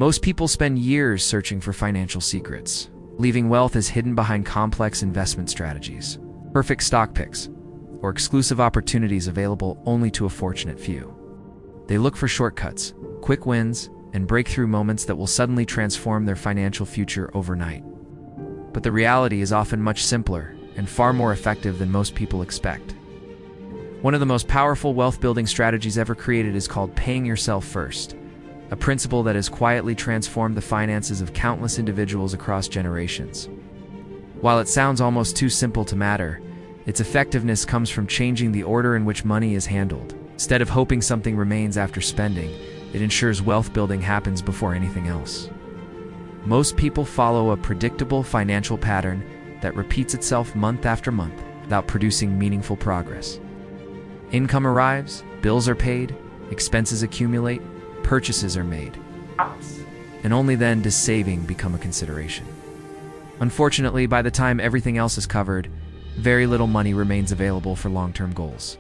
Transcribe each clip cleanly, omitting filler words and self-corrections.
Most people spend years searching for financial secrets, leaving wealth as hidden behind complex investment strategies, perfect stock picks, or exclusive opportunities available only to a fortunate few. They look for shortcuts, quick wins, and breakthrough moments that will suddenly transform their financial future overnight. But the reality is often much simpler and far more effective than most people expect. One of the most powerful wealth-building strategies ever created is called paying yourself first, a principle that has quietly transformed the finances of countless individuals across generations. While it sounds almost too simple to matter, its effectiveness comes from changing the order in which money is handled. Instead of hoping something remains after spending, it ensures wealth building happens before anything else. Most people follow a predictable financial pattern that repeats itself month after month without producing meaningful progress. Income arrives, bills are paid, expenses accumulate, purchases are made. And only then does saving become a consideration. Unfortunately, by the time everything else is covered, very little money remains available for long-term goals.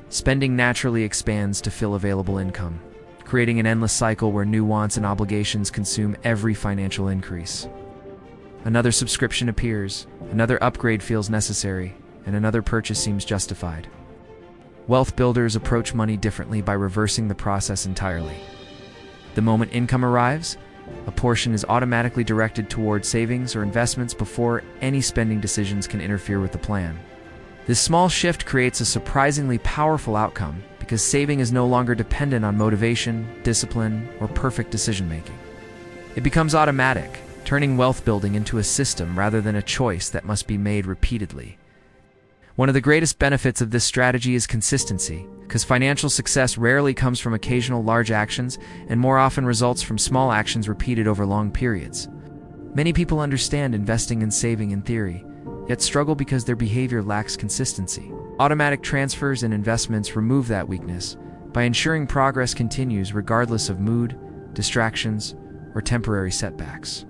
Spending naturally expands to fill available income, creating an endless cycle where new wants and obligations consume every financial increase. Another subscription appears, another upgrade feels necessary, and another purchase seems justified. Wealth builders approach money differently by reversing the process entirely. The moment income arrives, a portion is automatically directed toward savings or investments before any spending decisions can interfere with the plan. This small shift creates a surprisingly powerful outcome because saving is no longer dependent on motivation, discipline, or perfect decision-making. It becomes automatic, turning wealth building into a system rather than a choice that must be made repeatedly. One of the greatest benefits of this strategy is consistency, because financial success rarely comes from occasional large actions and more often results from small actions repeated over long periods. Many people understand investing and saving in theory, yet struggle because their behavior lacks consistency. Automatic transfers and investments remove that weakness by ensuring progress continues regardless of mood, distractions, or temporary setbacks.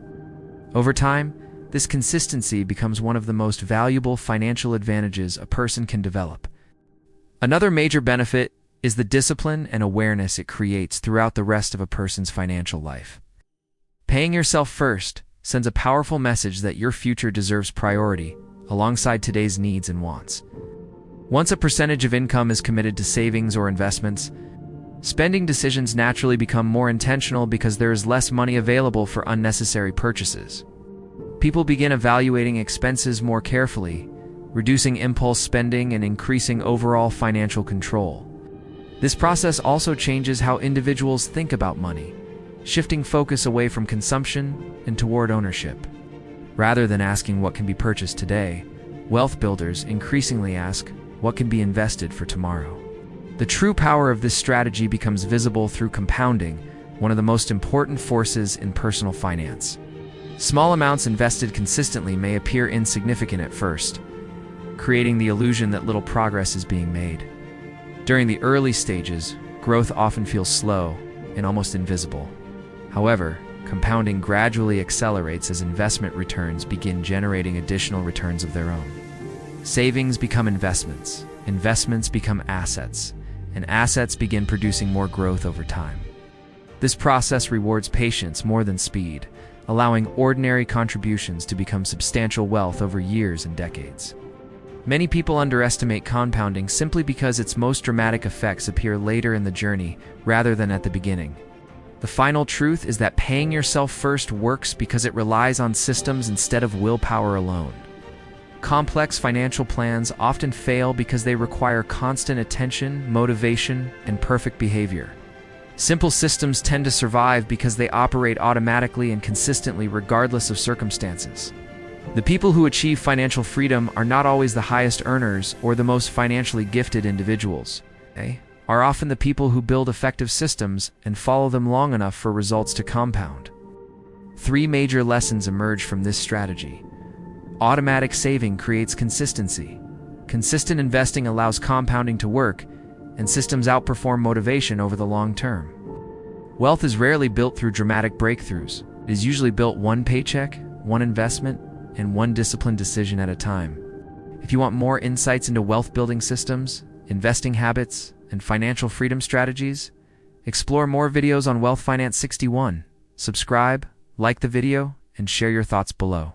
Over time, this consistency becomes one of the most valuable financial advantages a person can develop. Another major benefit is the discipline and awareness it creates throughout the rest of a person's financial life. Paying yourself first sends a powerful message that your future deserves priority alongside today's needs and wants. Once a percentage of income is committed to savings or investments, spending decisions naturally become more intentional because there is less money available for unnecessary purchases. People begin evaluating expenses more carefully, reducing impulse spending and increasing overall financial control. This process also changes how individuals think about money, shifting focus away from consumption and toward ownership. Rather than asking what can be purchased today, wealth builders increasingly ask what can be invested for tomorrow. The true power of this strategy becomes visible through compounding, one of the most important forces in personal finance. Small amounts invested consistently may appear insignificant at first, creating the illusion that little progress is being made. During the early stages, growth often feels slow and almost invisible. However, compounding gradually accelerates as investment returns begin generating additional returns of their own. Savings become investments, investments become assets, and assets begin producing more growth over time. This process rewards patience more than speed, allowing ordinary contributions to become substantial wealth over years and decades. Many people underestimate compounding simply because its most dramatic effects appear later in the journey rather than at the beginning. The final truth is that paying yourself first works because it relies on systems instead of willpower alone. Complex financial plans often fail because they require constant attention, motivation, and perfect behavior. Simple systems tend to survive because they operate automatically and consistently regardless of circumstances. The people who achieve financial freedom are not always the highest earners or the most financially gifted individuals. They are often the people who build effective systems and follow them long enough for results to compound. 3 major lessons emerge from this strategy. Automatic saving creates consistency. Consistent investing allows compounding to work, and systems outperform motivation over the long term. Wealth is rarely built through dramatic breakthroughs. It is usually built one paycheck, one investment, and one disciplined decision at a time. If you want more insights into wealth-building systems, investing habits, and financial freedom strategies, explore more videos on Wealth Finance 61. Subscribe, like the video, and share your thoughts below.